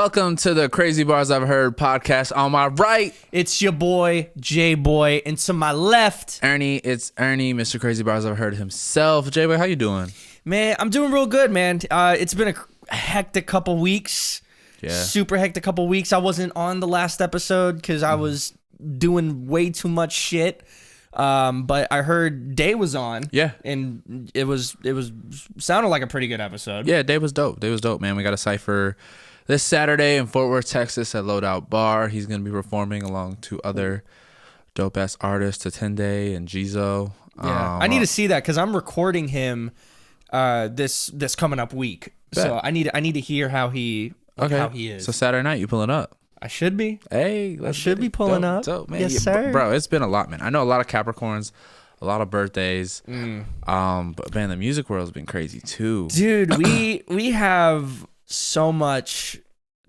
welcome to the Crazy Bars I've Heard podcast. On my right, it's your boy, J-Boy, and to my left, Ernie. It's Ernie, Mr. Crazy Bars I've Heard himself. J-Boy, how you doing? Man, I'm doing real good, man. It's been a hectic couple weeks. Yeah. Super hectic couple weeks. I wasn't on the last episode because I was doing way too much shit. But I heard Day was on. Yeah. And it was sounded like a pretty good episode. Yeah, Day was dope. Day was dope, man. We got a cypher this Saturday in Fort Worth, Texas at Loadout Bar. He's going to be performing along two other dope-ass artists, Tatende and Jizo. Yeah. I need to see that because I'm recording him this coming up week. Bet. So I need to hear how he is. So Saturday night, you pulling up? I should be. Hey, I should be pulling up. Dope, man. Yes, Yeah, sir. Bro, it's been a lot, man. I know a lot of Capricorns, a lot of birthdays. But man, the music world's been crazy too. Dude, we have so much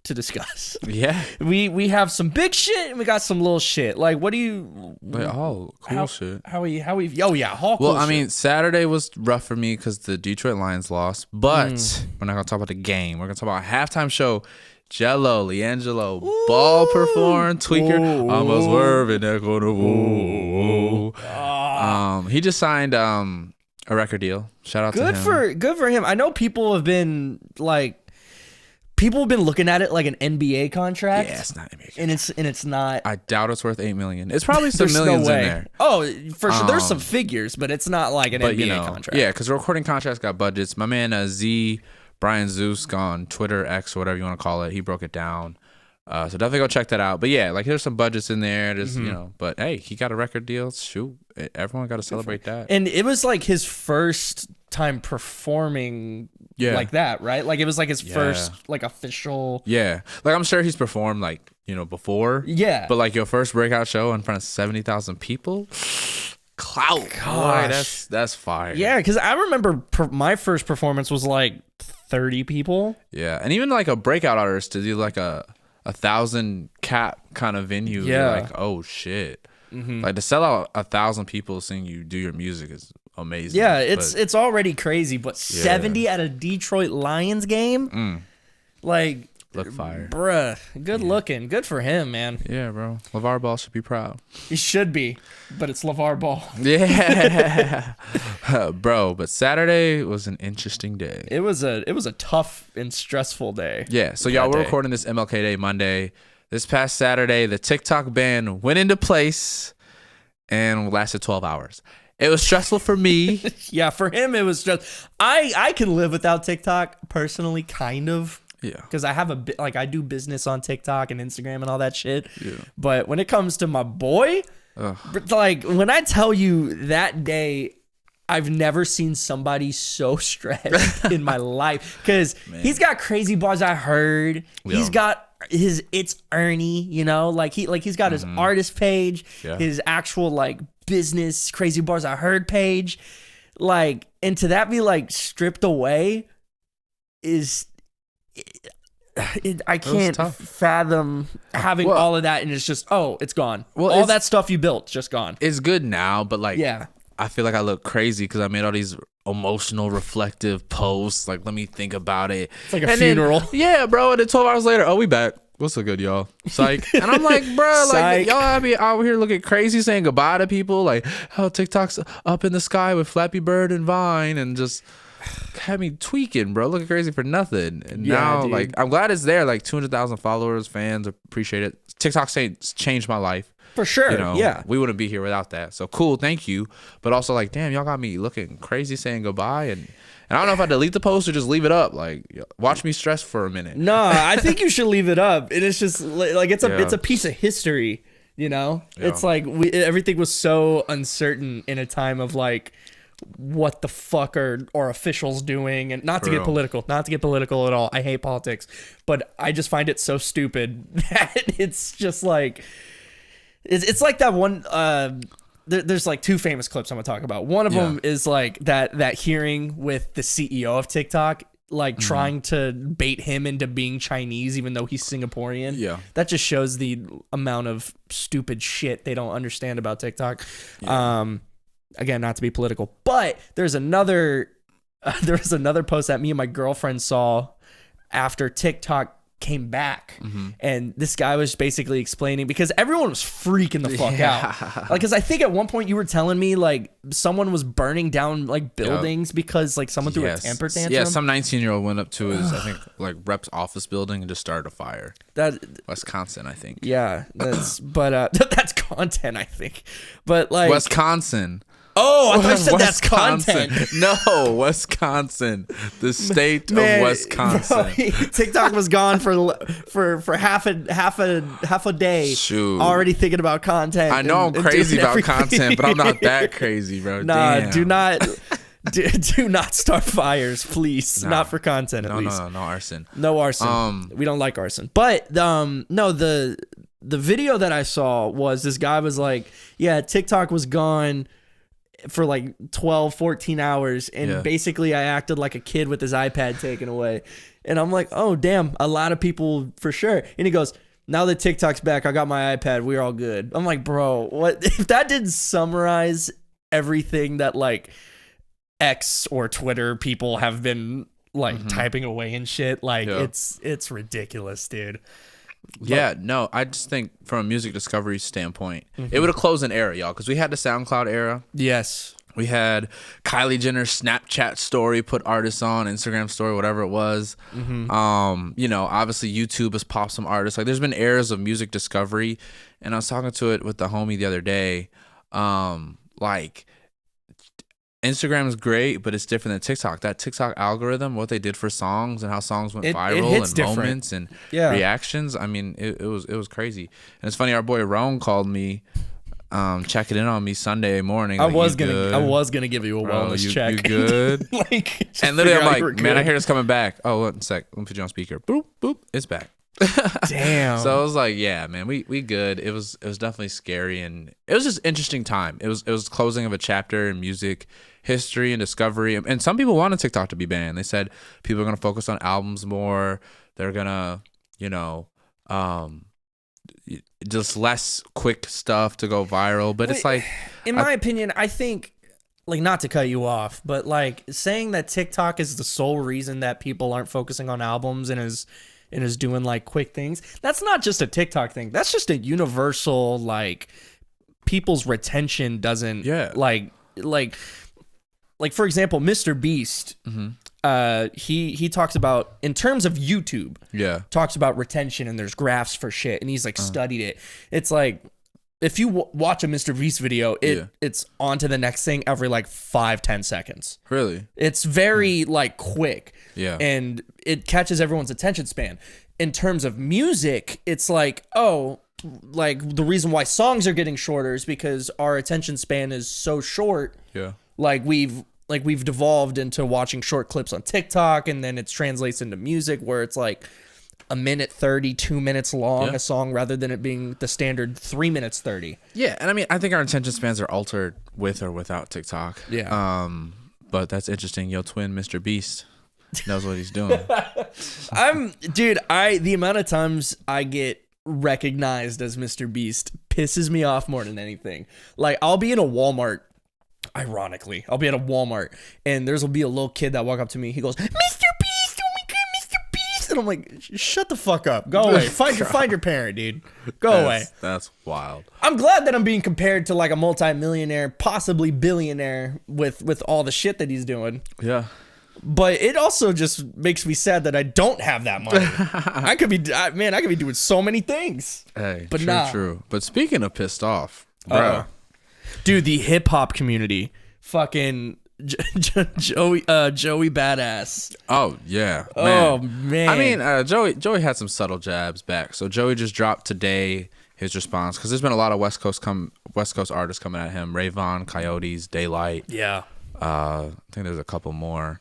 to discuss. Yeah. We have some big shit and we got some little shit. Like, what do you? Cool shit. How are you? Oh yeah, all cool. Well, I shit. mean, Saturday was rough for me because the Detroit Lions lost. But we're not gonna talk about the game. We're gonna talk about a halftime show. Jello, Leangelo, ball performed, tweaker, almost swerving, echo the woo. He just signed a record deal. Shout out to him. Good for him. I know people have been looking at it like an NBA contract. Yeah, it's not NBA contract. And it's not. I doubt it's worth $8 million. It's probably some millions in there. Oh, for sure. There's some figures, but it's not like an NBA contract. Yeah, because recording contracts got budgets. My man Brian Zeus on Twitter, X, or whatever you want to call it, he broke it down. So definitely go check that out. But yeah, like there's some budgets in there. There's but hey, he got a record deal. Shoot, everyone got to celebrate that. And it was like his first time performing like that, right? Like it was like his first like official. Yeah, like I'm sure he's performed like before. Yeah, but like your first breakout show in front of 70,000 people. Clout, boy, that's fire. Yeah, because I remember my first performance was like 30 people. Yeah, and even like a breakout artist to do like a 1,000 cap kind of venue. Yeah, like oh shit, like to sell out 1,000 people seeing you do your music is amazing. Yeah, it's already crazy, but 70 at a Detroit Lions game, like. Look fire. Bruh, good looking. Good for him, man. Yeah, bro. LeVar Ball should be proud. He should be, but it's LeVar Ball. Yeah. Bro, but Saturday was an interesting day. It was a tough and stressful day. Yeah, so y'all, we're recording this MLK Day Monday. This past Saturday, the TikTok ban went into place and lasted 12 hours. It was stressful for me. Yeah, for him it was just I can live without TikTok personally, kind of. Yeah, because I have I do business on TikTok and Instagram and all that shit. Yeah. But when it comes to my boy, like when I tell you that day, I've never seen somebody so stressed in my life because he's got Crazy Bars I Heard. Yeah. He's got it's Ernie, like he's got his artist page, his actual like business Crazy Bars I Heard page, like, and to that be like stripped away is. I can't fathom having all of that and it's just it's gone. Well, all that stuff you built just gone. It's good now, but like I feel like I look crazy because I made all these emotional reflective posts, like let me think about it. It's like a funeral. Yeah, bro, and then 12 hours later, we back. What's so good, y'all? Psych. And I'm like, bro, like y'all be out here looking crazy saying goodbye to people, like how TikTok's up in the sky with Flappy Bird and Vine and just had me tweaking, bro, looking crazy for nothing. And now, dude, like, I'm glad it's there. Like 200,000 followers, fans appreciate it. TikTok changed my life for sure. Yeah, we wouldn't be here without that. So cool, thank you. But also, like, damn, y'all got me looking crazy saying goodbye. And I don't know if I delete the post or just leave it up. Like, watch me stress for a minute. No, I think you should leave it up. And it's just like it's a piece of history. It's like everything was so uncertain in a time of like. What the fuck are officials doing? And not to get political at all. I hate politics, but I just find it so stupid that it's just like it's like that one. There's like two famous clips I'm gonna talk about. One of them is like that hearing with the CEO of TikTok, like trying to bait him into being Chinese, even though he's Singaporean. Yeah, that just shows the amount of stupid shit they don't understand about TikTok. Yeah. Again, not to be political, but there's another post that me and my girlfriend saw after TikTok came back, and this guy was basically explaining, because everyone was freaking the fuck out, like, because I think at one point you were telling me like someone was burning down like buildings because like someone threw a temper tantrum. Yeah, some 19-year-old went up to his I think like rep's office building and just started a fire. That Wisconsin, I think. Yeah, that's but that's content, I think, but like Wisconsin. Oh, I thought you said that's content. No, Wisconsin, the state of Wisconsin. Bro, TikTok was gone for half a day. Shoot. Already thinking about content. I know I'm crazy about content, but I'm not that crazy, bro. Nah, damn. do not start fires, please. Nah. Not for content, at least. No arson. No arson. We don't like arson. But no, the video that I saw was this guy was like, yeah, TikTok was gone for like 12, 14 hours. And basically I acted like a kid with his iPad taken away. And I'm like, oh, damn, a lot of people for sure. And he goes, now that TikTok's back, I got my iPad. We're all good. I'm like, bro, what? If that didn't summarize everything that like X or Twitter people have been like typing away and shit, like it's ridiculous, dude. Yeah, no, I just think from a music discovery standpoint, it would have closed an era, y'all, because we had the SoundCloud era. Yes. We had Kylie Jenner's Snapchat story, put artists on, Instagram story, whatever it was. You know, obviously YouTube has popped some artists. Like, there's been eras of music discovery, and I was talking to it with the homie the other day. Like, Instagram is great, but it's different than TikTok. That TikTok algorithm, what they did for songs and how songs went viral and different moments and reactions. I mean, it was crazy. And it's funny, our boy Roan called me, checking in on me Sunday morning. I was gonna give you a wellness check. You good? Like, and literally, I'm like, man, I hear this coming back. Oh, one sec. Let me put you on speaker. Boop, boop. It's back. Damn. So I was like, yeah, man, we good. It was definitely scary, and it was just interesting time. It was closing of a chapter in music history and discovery. And some people wanted TikTok to be banned. They said people are gonna focus on albums more. They're gonna, you know, just less quick stuff to go viral. But it's like, in my opinion, I think, like, not to cut you off, but like saying that TikTok is the sole reason that people aren't focusing on albums and is doing like quick things. That's not just a TikTok thing. That's just a universal, like, people's retention doesn't like for example, Mr. Beast, he talks about, in terms of YouTube, talks about retention, and there's graphs for shit, and he's like studied it. It's like, if you watch a Mr. Beast video, it's on to the next thing every like 5-10 seconds. Really? It's very like quick. Yeah. And it catches everyone's attention span. In terms of music, it's like, oh, like the reason why songs are getting shorter is because our attention span is so short. Yeah. Like we've devolved into watching short clips on TikTok, and then it translates into music where it's like a minute 30, 2 minutes long, a song, rather than it being the standard 3 minutes 30. Yeah, and I mean, I think our attention spans are altered with or without TikTok. Yeah. But that's interesting. Yo, twin Mr. Beast knows what he's doing. The amount of times I get recognized as Mr. Beast pisses me off more than anything. Like, I'll be in a Walmart. Ironically, I'll be at a Walmart, and there'll be a little kid that walk up to me. He goes, "Mr. Beast, oh my god, Mr. Beast!" And I'm like, "Shut the fuck up, go away, find your parent, dude, go away." That's wild. I'm glad that I'm being compared to like a multi-millionaire, possibly billionaire, with all the shit that he's doing. Yeah. But it also just makes me sad that I don't have that money. I could be doing so many things. Hey, but true. But speaking of pissed off, bro. Dude, the hip hop community, fucking Joey Badass. Oh yeah, man. Oh man. I mean, Joey had some subtle jabs back. So Joey just dropped today his response, because there's been a lot of West Coast artists coming at him. Rayvon, Coyotes, Daylight. Yeah. I think there's a couple more.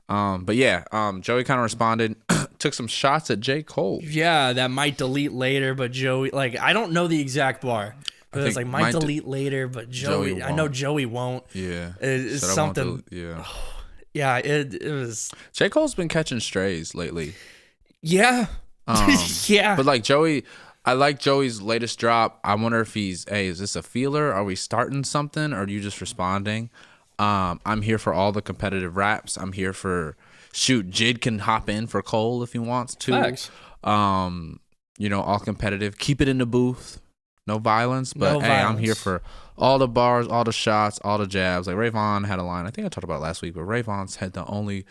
But yeah, Joey kind of responded, took some shots at J. Cole. Yeah, that might delete later, but Joey, like, I don't know the exact bar. But it's like, might delete later, but Joey I know Joey won't. Yeah. It's something. Yeah, it was. J. Cole's been catching strays lately. Yeah. Yeah. But like Joey, I like Joey's latest drop. I wonder if is this a feeler? Are we starting something, or are you just responding? I'm here for all the competitive raps. I'm here for, shoot, Jid can hop in for Cole if he wants to. Facts. All competitive. Keep it in the booth. No violence. But No hey, violence. I'm here for all the bars, all the shots, all the jabs. Like Ray Vaughn had a line. I think I talked about it last week, but Ray Vaughn's had the only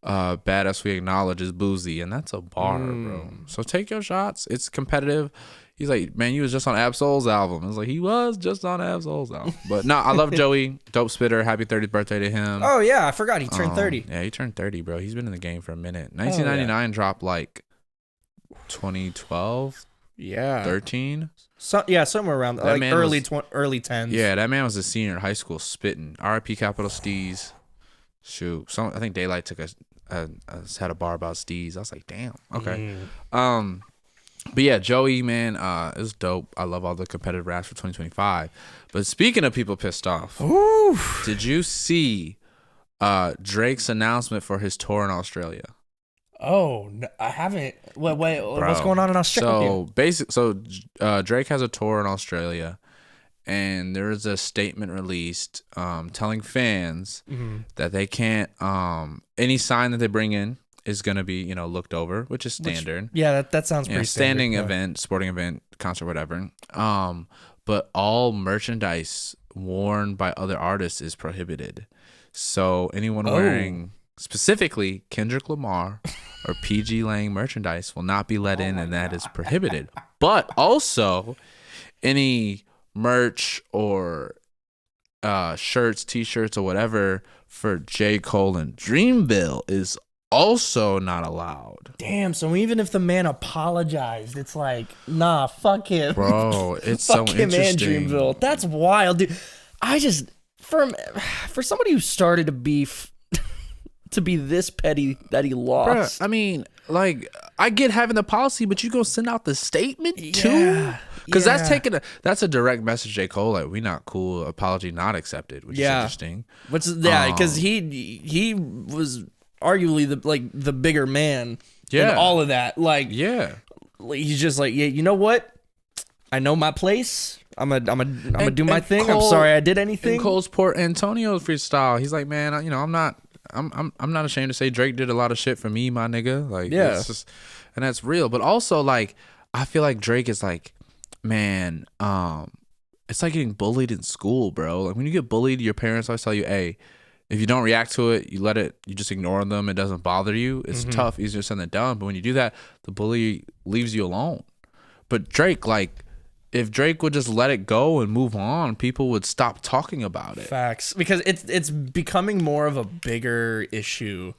badass we acknowledge is Boozy, and that's a bar, bro. So take your shots. It's competitive. He's like, man, you was just on Ab-Soul's album. I was like, he was just on Ab-Soul's album. But no, I love Joey. Dope spitter. Happy 30th birthday to him. Oh yeah, I forgot he turned 30. Yeah, he turned 30, bro. He's been in the game for a minute. 1999 dropped like 2012. Yeah. 13. Somewhere around That like early 10s. Yeah, that man was a senior in high school spitting. R.I.P. Capital Steez. Shoot, I think Daylight took had a bar about Steez. I was like, damn. Okay. But yeah, Joey, man, it was dope. I love all the competitive raps for 2025. But speaking of people pissed off, did you see Drake's announcement for his tour in Australia? Oh, no, I haven't. Wait, what's going on in Australia? So Drake has a tour in Australia, and there is a statement released telling fans that they can't any sign that they bring in is going to be looked over, which is standard. That sounds pretty standing standard, event, sporting event, concert, whatever. But all merchandise worn by other artists is prohibited. So anyone wearing specifically Kendrick Lamar or PG Lang merchandise will not be let in, and that is prohibited. But also any merch or shirts, t-shirts, or whatever for J. Cole and Dreamville is also not allowed. Damn, so even if the man apologized, it's like, nah, fuck him. Bro, it's fuck so him interesting. and Dreamville. That's wild, dude. I just, for somebody who started a beef to be this petty that he lost. Bruh, I mean, like, I get having the policy, but you go send out the statement too? Because that's a direct message, J. Cole, like, we not cool, apology not accepted, which is interesting. Because he was arguably the bigger man in all of that. Like, he's just like, yeah, you know what? I know my place. I'm gonna do my thing. I'm sorry I did anything. In Cole's Port Antonio freestyle, he's like, man, I'm not ashamed to say Drake did a lot of shit for me, my nigga. Like, it's just, and that's real. But also, like, I feel like Drake is like, man, it's like getting bullied in school, bro. Like, when you get bullied, your parents always tell you, hey, if you don't react to it, you just ignore them. It doesn't bother you. It's tough, easier said than done. But when you do that, the bully leaves you alone. But Drake, like, if Drake would just let it go and move on, people would stop talking about it. Facts. Because it's becoming more of a bigger issue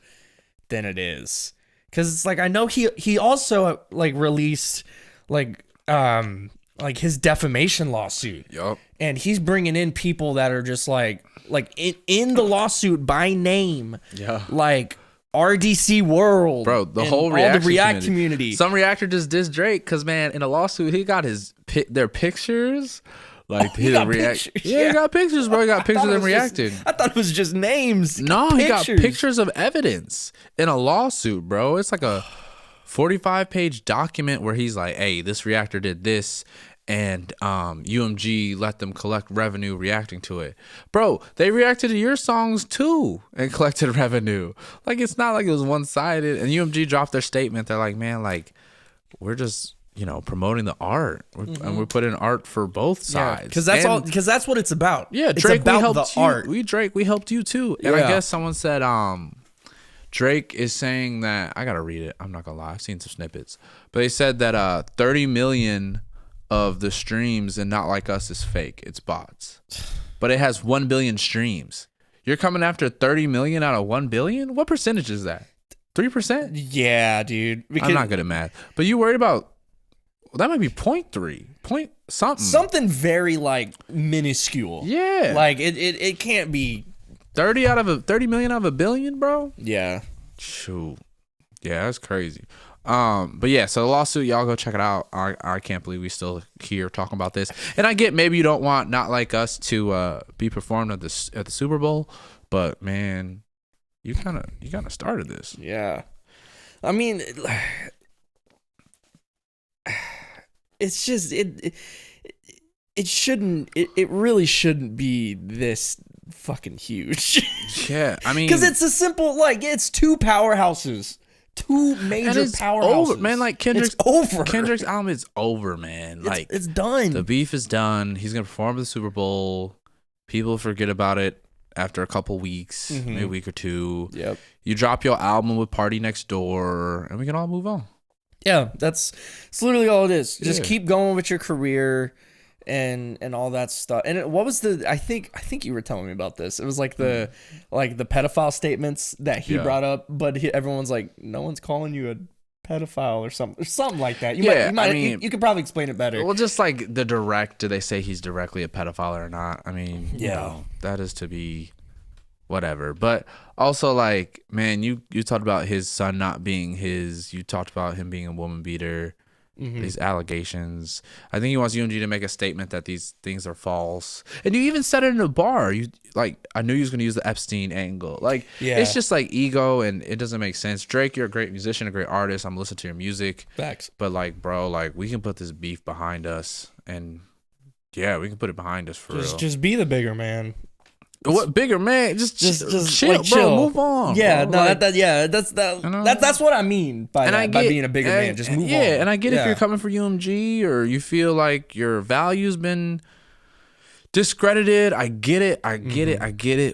than it is. Because it's like, I know he also like released like his defamation lawsuit. Yup. And he's bringing in people that are just like in the lawsuit by name. Yeah. Like RDC World. Bro, the whole React community. Some reactor just dissed Drake because, man, in a lawsuit, he got their pictures. Like, he got pictures. Yeah, he got pictures, bro. He got pictures of them reacting. I thought it was just names. No, he got pictures of evidence in a lawsuit, bro. It's like a 45-page document where he's like, hey, this reactor did this, and UMG let them collect revenue reacting to it. Bro, they reacted to your songs too and collected revenue. Like, it's not like it was one-sided. And UMG dropped their statement. They're like, man, like, we're just, promoting the art. And we're putting art for both sides. Because that's what it's about. Yeah, Drake, it's about we helped the you. Art. We helped you too. And I guess someone said Drake is saying that, I gotta read it, I'm not gonna lie, I've seen some snippets, but they said that 30 million of the streams and Not Like Us is fake, it's bots, but it has 1 billion streams. You're coming after 30 million out of 1 billion? What percentage is that? 3%? Yeah, dude. Because I'm not good at math, but you worried about, that might be 0.3 point something very like minuscule. Yeah, like it can't be 30 million out of a billion, bro. Yeah. Shoot. Yeah, that's crazy. But yeah, so the lawsuit, y'all go check it out. I can't believe we still here talking about this. And I get maybe you don't want Not Like Us to be performed at the Super Bowl, but man, you kind of started this. Yeah. I mean, it's just it really shouldn't be this fucking huge. Yeah, I mean, because it's a simple, like, it's two powerhouses two major powerhouses. Over, man. Like Kendrick's album is over, man. Like it's done. The beef is done. He's gonna perform at the Super Bowl. People forget about it after a couple weeks, maybe a week or two. Yep. You drop your album with Party Next Door, and we can all move on. Yeah, it's literally all it is. Just keep going with your career and all that stuff. And what was I think you were telling me about this. It was like the pedophile statements that he brought up, but everyone's like, no one's calling you a pedophile or something like that. You could probably explain it better. Well, just like do they say he's directly a pedophile or not? I mean, you know, that is to be whatever. But also, like, man, you talked about his son not being you talked about him being a woman beater. These allegations. I think he wants UMG to make a statement that these things are false. And you even said it in a bar. I knew he was going to use the Epstein angle. Like, it's just like ego, and it doesn't make sense. Drake, you're a great musician, a great artist. I'm listening to your music. Facts. But like, bro, like, we can put this beef behind us, and yeah, we can put it behind us for real. Just be the bigger man. What bigger man? Just chill, like, chill, bro. Move on. Yeah, bro. no, like, that's what I mean by being a bigger man. Just move on. Yeah, and I get if you're coming for UMG or you feel like your value's been discredited. I get it.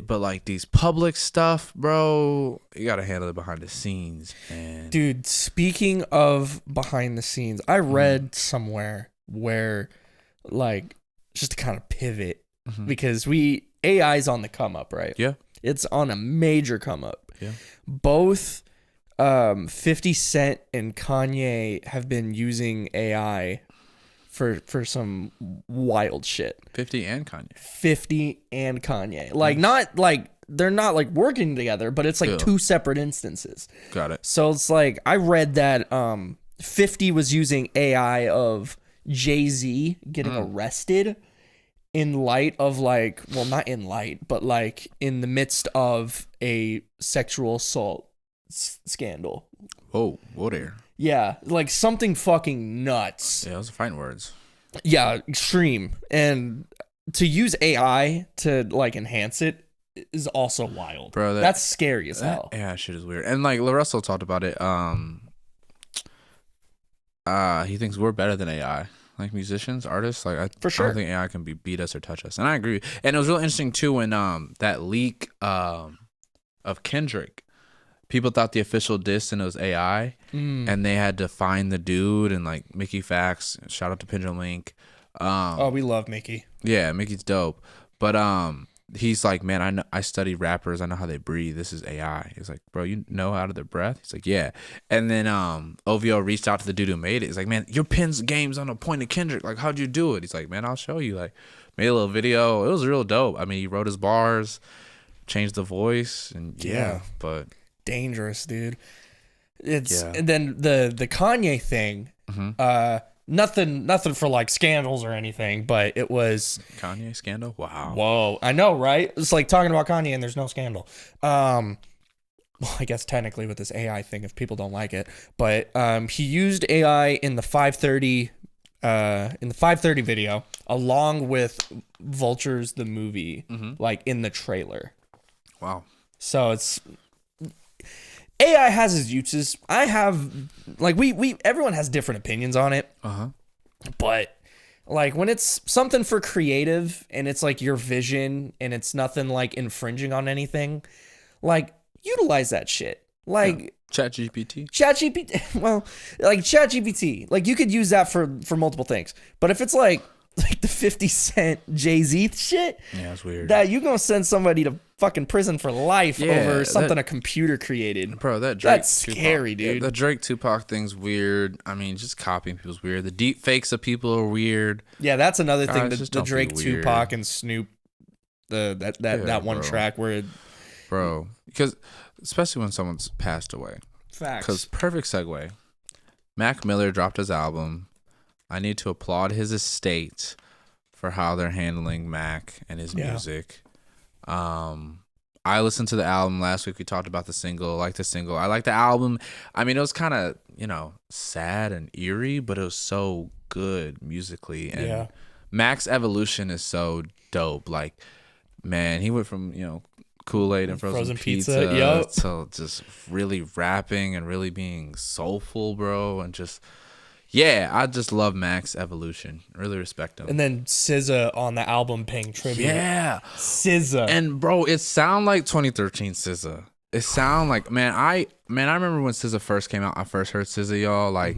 But like these public stuff, bro, you gotta handle it behind the scenes, man. Dude, speaking of behind the scenes, I read somewhere where, like, just to kind of pivot, because AI's on the come up, right? Yeah. It's on a major come up. Yeah. Both 50 Cent and Kanye have been using AI for some wild shit. 50 and Kanye. 50 and Kanye. Like, not like they're not like working together, but it's like two separate instances. Got it. So it's like I read that 50 was using AI of Jay-Z getting arrested in light of, like, well, not in light, but like in the midst of a sexual assault scandal. Whoa there. Yeah, like something fucking nuts. Yeah, those are fighting words. Yeah, extreme. And to use AI to like enhance it is also wild. Bro, that's scary as hell. Yeah, shit is weird. And like LaRussell talked about it. He thinks we're better than AI. Like musicians, artists, like I don't think AI can beat us or touch us, and I agree. And it was really interesting too when that leak of Kendrick, people thought the official diss and it was AI, and they had to find the dude, and like Mickey Fax, shout out to Pendulum Link. We love Mickey. Yeah, Mickey's dope, but he's like, man, I study rappers. I know how they breathe. This is AI. He's like, bro, you know out of their breath? He's like, yeah. And then OVO reached out to the dude who made it. He's like, man, your pen's game's on a point of Kendrick. Like, how'd you do it? He's like, man, I'll show you. Like, made a little video. It was real dope. I mean, he wrote his bars, changed the voice, and but dangerous, dude. It's and then the Kanye thing. Nothing for like scandals or anything, but it was Kanye scandal. Wow. Whoa, I know, right? It's like talking about Kanye and there's no scandal. Well, I guess technically with this AI thing, if people don't like it, but he used AI in the 530 video along with Vultures the movie, like in the trailer. Wow. So it's AI has its uses. I have, like, everyone has different opinions on it. But like when it's something for creative and it's like your vision and it's nothing like infringing on anything, like utilize that shit. Like ChatGPT. Well, like ChatGPT, like you could use that for multiple things. But if it's like the 50 Cent Jay-Z shit, yeah, it's weird. That you gonna send somebody to fucking prison for life over something a computer created. Bro, that's scary, dude. Yeah, the Drake Tupac thing's weird. I mean, just copying people's weird. The deep fakes of people are weird. Yeah, that's another thing. The Drake Tupac and Snoop, that one track where bro, because especially when someone's passed away. Facts. Because perfect segue. Mac Miller dropped his album. I need to applaud his estate for how they're handling Mac and his music. I listened to the album last week. We talked about the single. I like the single. I like the album. I mean, it was kind of, sad and eerie, but it was so good musically. And Mac's evolution is so dope. Like, man, he went from, Kool-Aid and frozen pizza. Yep. So just really rapping and really being soulful, bro, and just I just love Mac's evolution. Really respect him. And then SZA on the album paying tribute. Yeah, SZA. And bro, it sound like 2013 SZA. It sound like I remember when SZA first came out. I first heard SZA, y'all. Like,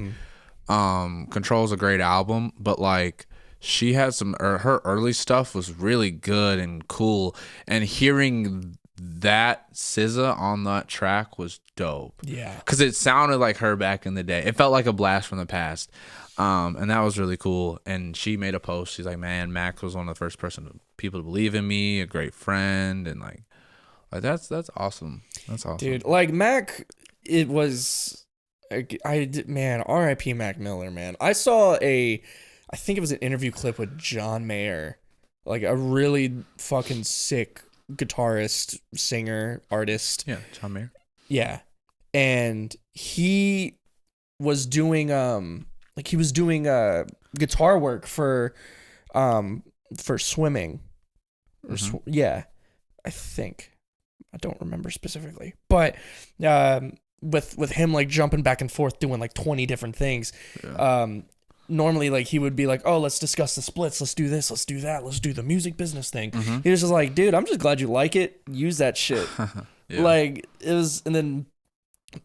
Control's a great album, but like she had her early stuff was really good and cool. And hearing that SZA on that track was dope. Yeah, because it sounded like her back in the day. It felt like a blast from the past, and that was really cool. And she made a post. She's like, "Man, Mac was one of the first people to believe in me, a great friend, and like that's awesome. That's awesome, dude. Like Mac, it was, man, R.I.P. Mac Miller, man. I saw I think it was an interview clip with John Mayer, like a really fucking sick guitarist, singer, artist. Yeah, John Mayer. Yeah. And he was doing guitar work for swimming. Yeah. I think. I don't remember specifically. But with him like jumping back and forth doing like 20 different things. Yeah. Normally, like, he would be like, oh, let's discuss the splits. Let's do this. Let's do that. Let's do the music business thing. He was just like, dude, I'm just glad you like it. Use that shit. Yeah. Like, it was, and then,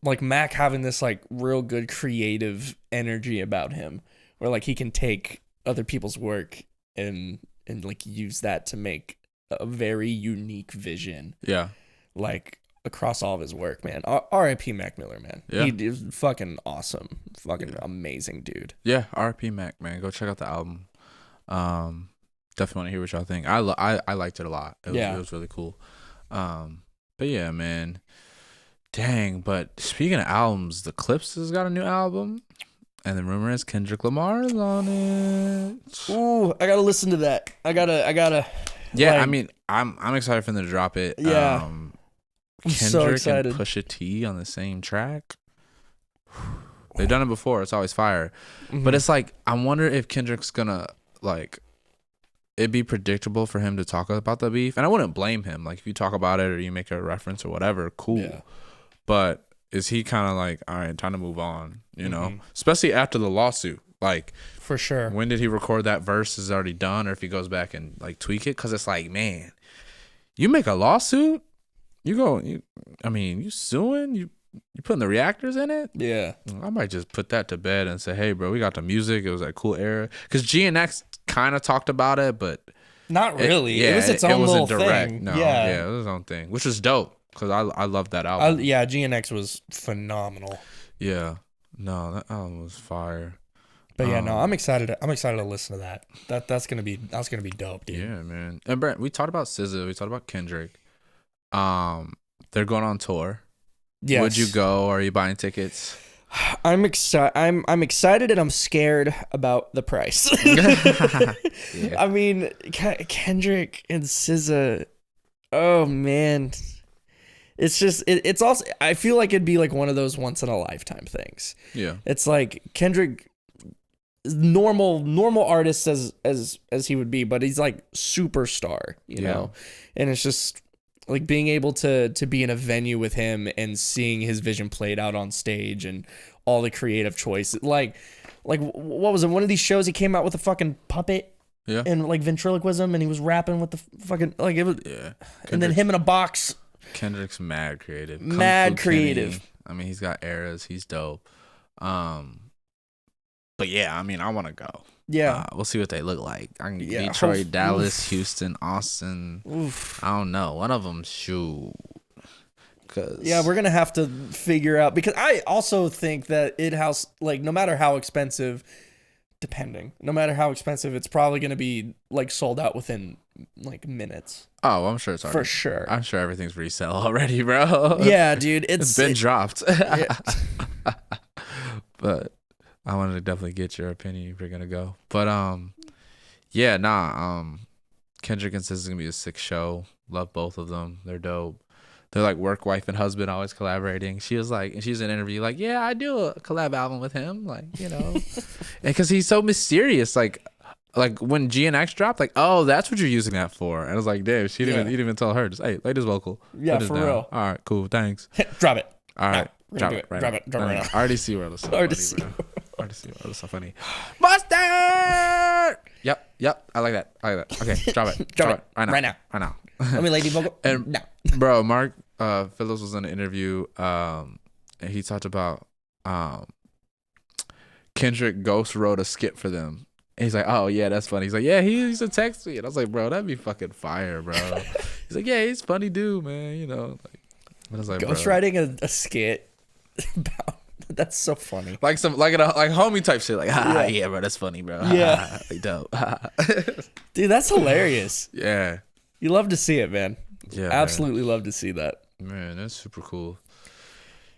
like, Mac having this, like, real good creative energy about him where, like, he can take other people's work and like, use that to make a very unique vision. Yeah. Like, across all of his work, man. R.I.P. Mac Miller, man. Yeah. He was fucking awesome. Fucking amazing dude. Yeah, R.I.P. Mac, man. Go check out the album. Definitely want to hear what y'all think. I liked it a lot. It was really cool. But yeah, man. Dang, but speaking of albums, the Clips has got a new album. And the rumor is Kendrick Lamar is on it. Ooh, I gotta listen to that. I gotta. Yeah, like, I mean, I'm excited for them to drop it. Yeah. I'm so excited. And Pusha T on the same track. They've done it before. It's always fire. But it's like, I wonder if Kendrick's gonna, like, it'd be predictable for him to talk about the beef. And I wouldn't blame him. Like, if you talk about it or you make a reference or whatever, cool. Yeah. But is he kind of like, all right, time to move on, you know? Especially after the lawsuit. Like, for sure. When did he record that verse? Is it already done? Or if he goes back and, like, tweak it? Because it's like, man, you make a lawsuit? You suing? You putting the reactors in it? Yeah. I might just put that to bed and say, hey, bro, we got the music. It was a cool era. Because GNX kind of talked about it, but not really. It was its own little thing. No, it was its own thing, which was dope because I love that album. GNX was phenomenal. Yeah. No, that album was fire. But yeah, no, I'm excited to listen to that. That's gonna be dope, dude. Yeah, man. And Brent, we talked about SZA, we talked about Kendrick. They're going on tour. Yes. Would you go? Are you buying tickets? I'm excited. I'm excited and I'm scared about the price. Yeah. I mean, Kendrick and SZA. Oh man, it's just it's also. I feel like it'd be like one of those once in a lifetime things. Yeah, it's like Kendrick, normal artist as he would be, but he's like superstar, you know, and it's just. Like being able to be in a venue with him and seeing his vision played out on stage and all the creative choice. Like what was it? One of these shows he came out with a fucking puppet and like ventriloquism and he was rapping with the fucking like it was and then him in a box. Kendrick's mad creative. Mad creative. Kenny. I mean, he's got eras. He's dope. But yeah, I mean, I want to go. Yeah. We'll see what they look like. I can Detroit, Dallas, Houston, Austin. Oof. I don't know. One of them, shoot. Yeah, we're going to have to figure out. Because I also think that like, no matter how expensive, it's probably going to be, like, sold out within, like, minutes. Oh, I'm sure it's already. For sure. I'm sure everything's resale already, bro. Yeah, dude. It's been dropped. But... I wanted to definitely get your opinion if you're gonna go. But Kendrick and SZA is gonna be a sick show. Love both of them. They're dope. They're like work wife and husband, always collaborating. She was like, and she's in an interview like, yeah, I do a collab album with him, like, you know, and because he's so mysterious, like like when GNX dropped, like, oh, that's what you're using that for. And I was like, damn, you didn't even tell her. Just, hey, ladies vocal. Yeah, for real. All right, cool, thanks. Drop it. All right, drop it right now. I already see where it was so funny, bro. I already see where it was so funny. Mustard. Yep. I like that. Okay, drop it. Drop it right now. Let me lady vocal. And no. Bro, Mark Phillips was in an interview, and he talked about Kendrick Ghost wrote a skit for them. And he's like, oh yeah, that's funny. He's like, yeah, he used to text me, and I was like, bro, that'd be fucking fire, bro. He's like, yeah, he's a funny dude, man. You know, like, I was like, Ghost writing a skit about. That's so funny. Like some like homie type shit. Like, yeah, bro, that's funny, bro. Yeah, like dope. Dude, that's hilarious. Yeah, you love to see it, man. Yeah, absolutely love to see that. Man, that's super cool.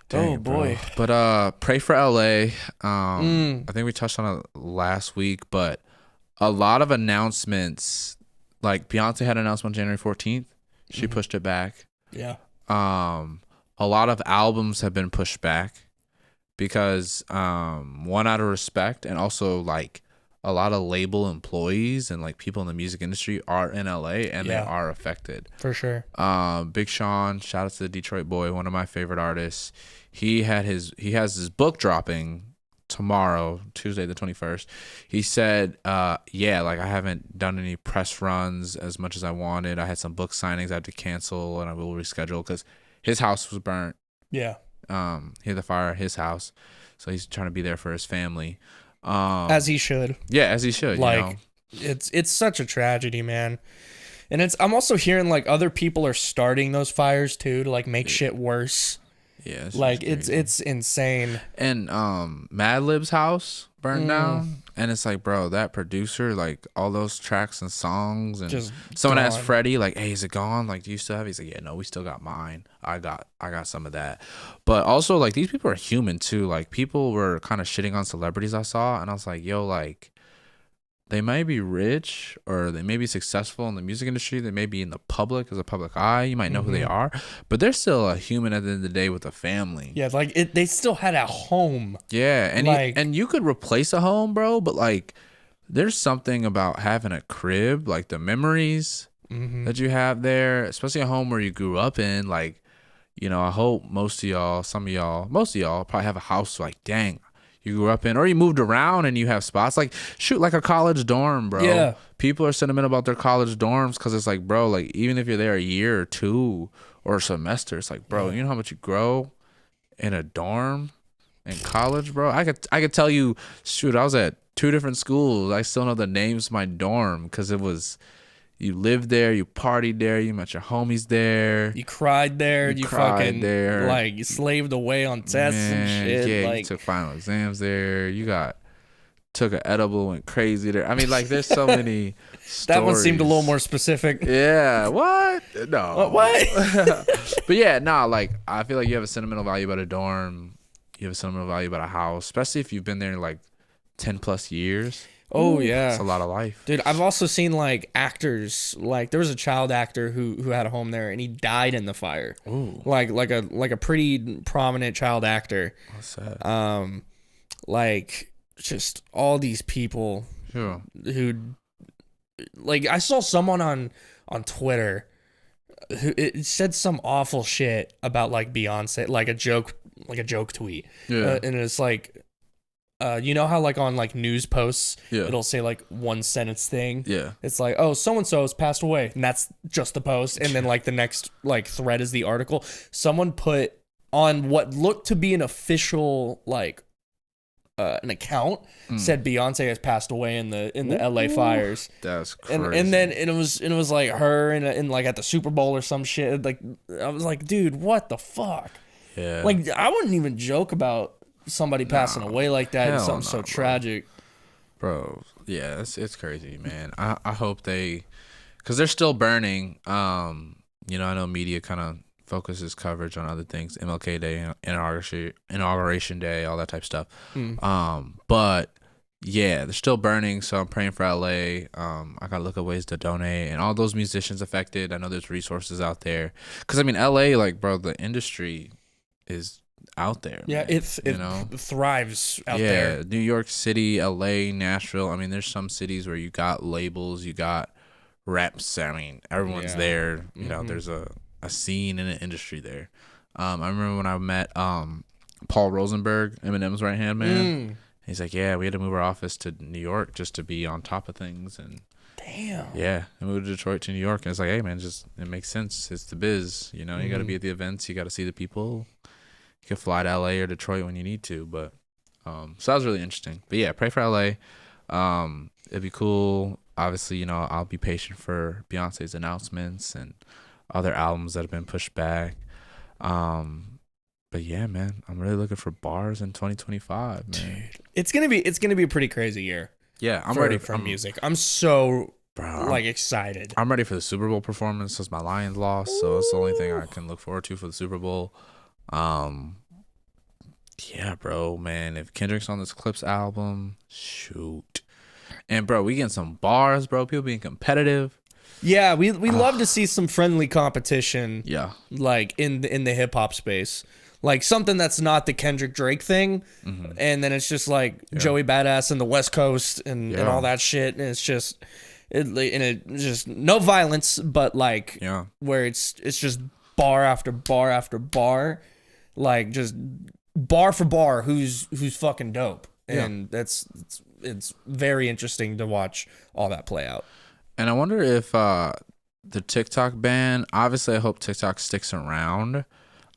Dang, oh boy. Bro. But pray for LA. I think we touched on it last week, but a lot of announcements, like Beyonce had an announcement on January 14th. She pushed it back. Yeah. A lot of albums have been pushed back because one, out of respect, and also like a lot of label employees and like people in the music industry are in LA and they are affected. For sure. Big Sean, shout out to the Detroit boy, one of my favorite artists. He has his book dropping tomorrow, Tuesday the 21st. He said, like I haven't done any press runs as much as I wanted. I had some book signings I had to cancel and I will reschedule because his house was burnt. Yeah. He had the fire at his house. So he's trying to be there for his family. As he should. Yeah, as he should. Like, you know? It's such a tragedy, man. And I'm also hearing like other people are starting those fires too to like make shit worse. Yeah, like it's insane. And Madlib's house burned down, and it's like, bro, that producer, like all those tracks and songs, and just someone asked Freddie, like, hey, is it gone? Like, do you still have it? He's like, yeah, no, we still got mine. I got some of that. But also, like, these people are human too. Like, people were kind of shitting on celebrities I saw, and I was like, yo, like, they may be rich or they may be successful in the music industry. They may be in the public as a public eye. You might know who they are, but they're still a human at the end of the day with a family. Yeah, like they still had a home. Yeah, and like, you could replace a home, bro, but like there's something about having a crib, like the memories that you have there, especially a home where you grew up in. Like, you know, I hope most of y'all probably have a house like, dang, you grew up in, or you moved around and you have spots like, shoot, like a college dorm, bro. Yeah. People are sentimental about their college dorms because it's like, bro, like even if you're there a year or two or a semester, it's like, bro, you know how much you grow in a dorm in college, bro? I could tell you, shoot, I was at 2 different schools. I still know the names of my dorm because it was, you lived there, you partied there, you met your homies there. You cried there, you fucking there. Like you slaved away on tests and shit. Yeah, like, you took final exams there. You took an edible, went crazy there. I mean, like there's so many stories. That one seemed a little more specific. Yeah, what? No. What? But yeah, nah, like I feel like you have a sentimental value about a dorm. You have a sentimental value about a house, especially if you've been there like 10 plus years. Oh yeah, it's a lot of life, dude. I've also seen like actors, like there was a child actor who had a home there and he died in the fire. Ooh. Like a pretty prominent child actor. What's sad? Like just all these people who like I saw someone on Twitter who it said some awful shit about like Beyonce, like a joke tweet. Yeah, and it's like. You know how like on like news posts, it'll say like one sentence thing. Yeah, it's like, oh, so and so has passed away, and that's just the post. And then like the next like thread is the article. Someone put on what looked to be an official like an account said Beyonce has passed away in the LA fires. That's crazy. And then it was like her in like at the Super Bowl or some shit. Like I was like, dude, what the fuck? Yeah, like I wouldn't even joke about somebody passing away like that is something so tragic, bro. Yeah, it's crazy, man. I hope because they're still burning. You know, I know media kind of focuses coverage on other things, MLK Day, inauguration day, all that type of stuff. But yeah, they're still burning, so I'm praying for LA. I gotta look at ways to donate and all those musicians affected. I know there's resources out there because I mean LA, like, bro, the industry is out there. Yeah, man, it thrives out there. Yeah, New York City, LA, Nashville. I mean, there's some cities where you got labels, you got reps. I mean, everyone's there. You know, there's a scene and an industry there. I remember when I met Paul Rosenberg, Eminem's right hand man. He's like, yeah, we had to move our office to New York just to be on top of things. And damn. Yeah, I moved to Detroit to New York, and it's like, hey man, it makes sense. It's the biz, you know. You got to be at the events, you got to see the people. You can fly to LA or Detroit when you need to, but so that was really interesting. But yeah, pray for LA. It'd be cool. Obviously, you know, I'll be patient for Beyonce's announcements and other albums that have been pushed back. But yeah, man, I'm really looking for bars in 2025, man. Dude, it's gonna be a pretty crazy year. Yeah, I'm ready for music. I'm so excited. I'm ready for the Super Bowl performance because my Lions lost, so it's the only thing I can look forward to for the Super Bowl. Yeah, bro, man. If Kendrick's on this Clips album, shoot. And bro, we getting some bars, bro. People being competitive. Yeah, we love to see some friendly competition. Yeah, like in the hip hop space, like something that's not the Kendrick Drake thing, and then it's just like Joey Badass and the West Coast and all that shit, and it's just just no violence, but like where it's just bar after bar after bar, like just bar for bar, who's fucking dope, and it's very interesting to watch all that play out. And I wonder if the TikTok ban, obviously I hope TikTok sticks around.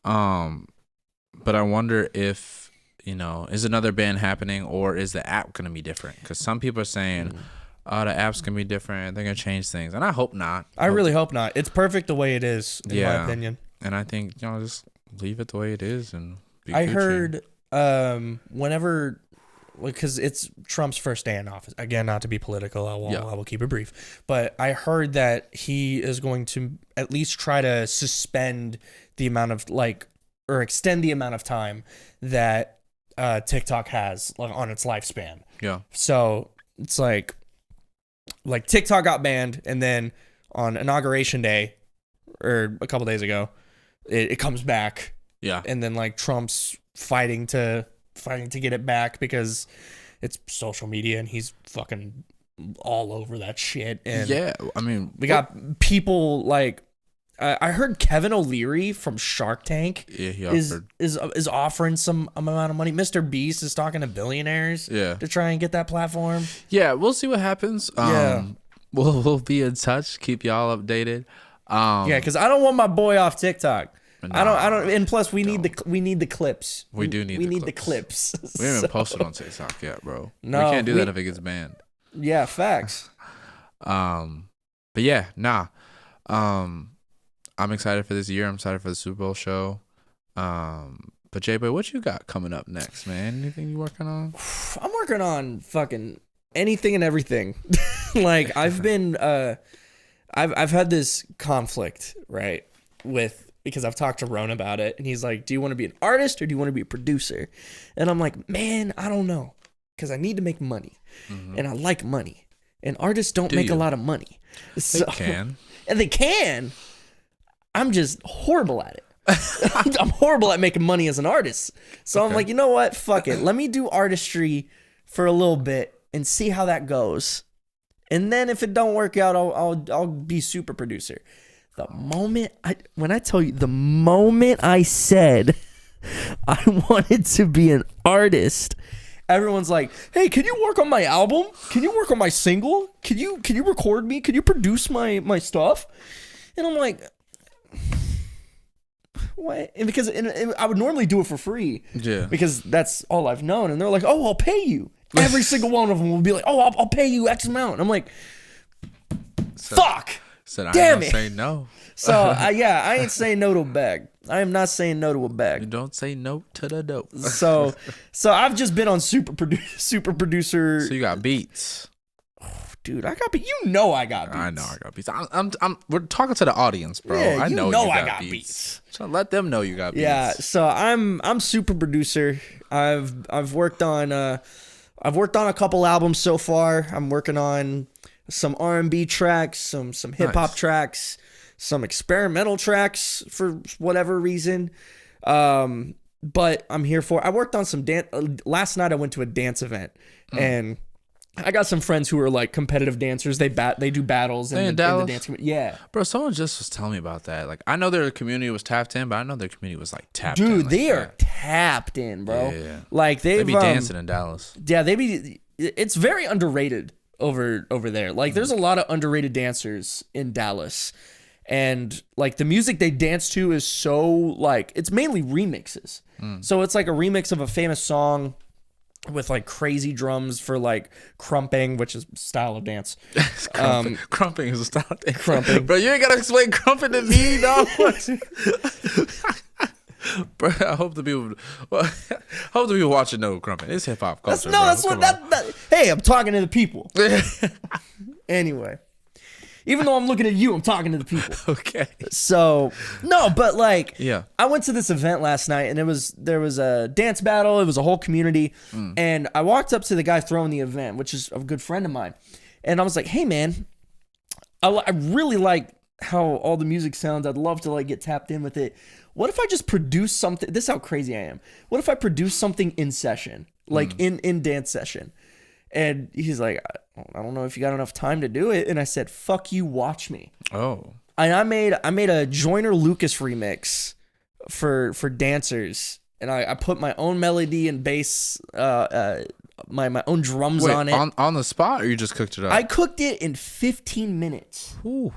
But I wonder if, you know, is another ban happening or is the app going to be different? Because some people are saying, oh, the app's going to be different. They're going to change things. And I hope not. I really hope not. It's perfect the way it is, in my opinion. And I think, you know, just leave it the way it is. And be I heard whenever... because it's Trump's first day in office. Again, not to be political, I will keep it brief. But I heard that he is going to at least try to suspend the amount of or extend the amount of time that TikTok has on its lifespan. Yeah. So it's like TikTok got banned, and then on Inauguration Day, or a couple days ago, it comes back. Yeah. And then Trump's fighting to get it back because it's social media and he's fucking all over that shit. And yeah, I mean, we got people I heard Kevin O'Leary from Shark Tank is offering some amount of money. Mr. Beast is talking to billionaires to try and get that platform. Yeah, we'll see what happens. We'll be in touch. Keep y'all updated. Because I don't want my boy off TikTok. No, I don't, and plus we need the clips. We need the clips. We haven't posted on TikTok yet, bro. No, we can't do that if it gets banned. Yeah, facts. But yeah, nah. I'm excited for this year. I'm excited for the Super Bowl show. But J-Boy, what you got coming up next, man? Anything you working on? I'm working on fucking anything and everything. I've been, I've had this conflict, right, because I've talked to Ron about it, and he's like, do you want to be an artist or do you want to be a producer? And I'm like, man, I don't know, because I need to make money, and I like money, and artists don't make a lot of money. They can. And they can. I'm just horrible at it. I'm horrible at making money as an artist. So I'm like, you know what? Fuck it. Let me do artistry for a little bit and see how that goes. And then if it don't work out, I'll be super producer. The moment I said I wanted to be an artist, everyone's like, hey, can you work on my album? Can you work on my single? Can you record me? Can you produce my stuff? And I'm like, what? And because I would normally do it for free. Yeah. Because that's all I've known. And they're like, oh, I'll pay you. Every single one of them will be like, oh, I'll pay you X amount. And I'm like, fuck. Damn it. Say no. So I ain't saying no to a bag. I am not saying no to a bag. You don't say no to the dope. So I've just been on super producer. So you got beats. Dude, I got beats. You know I got beats. I know I got beats. We're talking to the audience, bro. Yeah, I know I got beats. So let them know you got beats. Yeah, so I'm super producer. I've worked on a couple albums so far. I'm working on some R&B tracks, some hip hop tracks, some experimental tracks for whatever reason. but I'm here for. I worked on some dance. Last night I went to a dance event, and I got some friends who are like competitive dancers. They do battles in the dance community. Yeah, bro. Someone just was telling me about that. Like, I know their community was tapped in, but I know their community was like tapped in. Dude, like they are tapped in, bro. Yeah. Like they be dancing in Dallas. Yeah, it's very underrated over there. Like, there's a lot of underrated dancers in Dallas. And like the music they dance to is so like, it's mainly remixes. So it's like a remix of a famous song with like crazy drums for like crumping, which is style of dance. Crumping is a style of dance. Crumping. Bro, you ain't gotta explain crumping to me, dog. Bro, I hope the people watching know crumping. It's hip hop culture. Hey, I'm talking to the people. Anyway. Even though I'm looking at you, I'm talking to the people. Okay. So, no, but like, yeah. I went to this event last night, and there was a dance battle. It was a whole community. And I walked up to the guy throwing the event, which is a good friend of mine. And I was like, hey, man, I really like how all the music sounds. I'd love to like get tapped in with it. What if I just produce something? This is how crazy I am. What if I produce something in session, like in dance session? And he's like, I don't know if you got enough time to do it. And I said, fuck you, watch me. Oh. And I made a Joyner Lucas remix for dancers. And I put my own melody and bass, my own drums on it. On the spot, or you just cooked it up? I cooked it in 15 minutes. Ooh.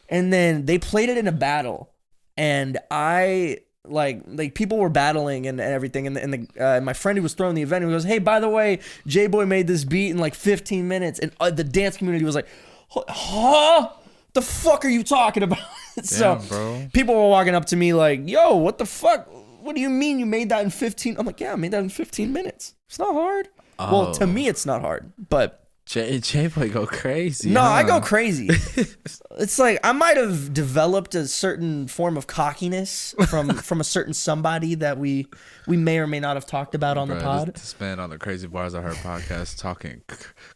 And then they played it in a battle. And I... Like people were battling and everything, and my friend who was throwing the event, he goes, hey, by the way, J-Boy made this beat in like 15 minutes, and the dance community was like, huh? The fuck are you talking about? So bro. People were walking up to me like, yo, what the fuck? What do you mean you made that in 15? I'm like, yeah, I made that in 15 minutes. It's not hard. Oh. Well, to me, it's not hard, but... J-Boy go crazy. No, I go crazy. It's like I might have developed a certain form of cockiness from a certain somebody that we may or may not have talked about on the pod. This man on the Crazy Bars I Heard podcast talking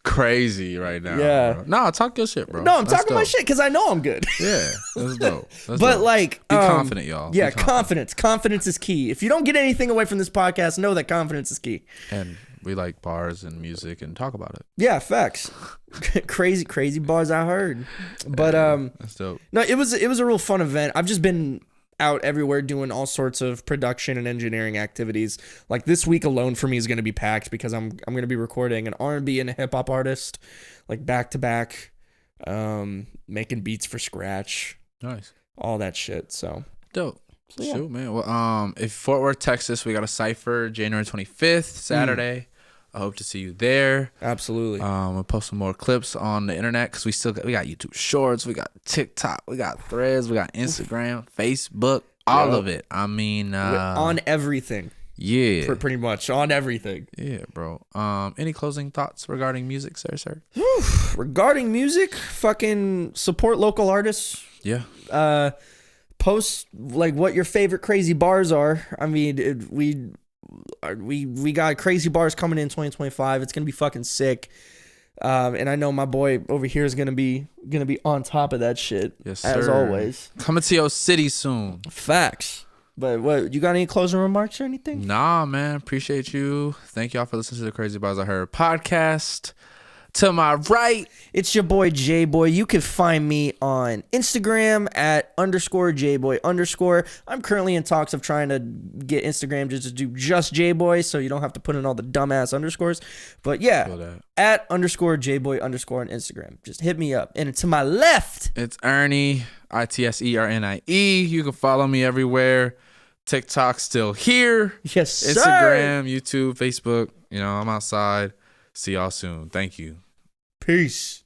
crazy right now. Yeah. Bro. No, talk your shit, bro. No, I'm talking my shit because I know I'm good. Yeah, that's dope. But dope. Like, be confident, y'all. Yeah, confidence. Confidence is key. If you don't get anything away from this podcast, know that confidence is key. And we like bars and music and talk about it. Yeah, facts. crazy bars I heard. But that's dope. No, it was a real fun event. I've just been out everywhere doing all sorts of production and engineering activities. Like this week alone for me is going to be packed because I'm going to be recording an R&B and a hip hop artist, like back to back, making beats for scratch. Nice. All that shit. So dope. So, yeah. Shoot, man. Well, if Fort Worth, Texas, we got a cypher January 25th, Saturday. I hope to see you there. Absolutely. We'll post some more clips on the internet because we got YouTube Shorts, we got TikTok, we got Threads, we got Instagram, Facebook, all of it. I mean, on everything. Yeah. Pretty much on everything. Yeah, bro. Any closing thoughts regarding music, sir? Regarding music, fucking support local artists. Yeah. Post like what your favorite crazy bars are. I mean, we got crazy bars coming in 2025. It's gonna be fucking sick. And I know my boy over here is gonna be on top of that shit. Yes, sir. As always. Coming to your city soon. Facts. But what, you got any closing remarks or anything? Nah, man. Appreciate you. Thank y'all for listening to the Crazy Bars I Heard podcast. To my right, it's your boy J-Boy. You can find me on Instagram at _J-Boy_. I'm currently in talks of trying to get Instagram just to do just J-Boy, so you don't have to put in all the dumbass underscores. But yeah, at _J-Boy_ on Instagram. Just hit me up. And to my left, it's Ernie, ITSERNIE. You can follow me everywhere. TikTok still here. Yes, sir. Instagram, YouTube, Facebook. You know, I'm outside. See y'all soon. Thank you. Peace.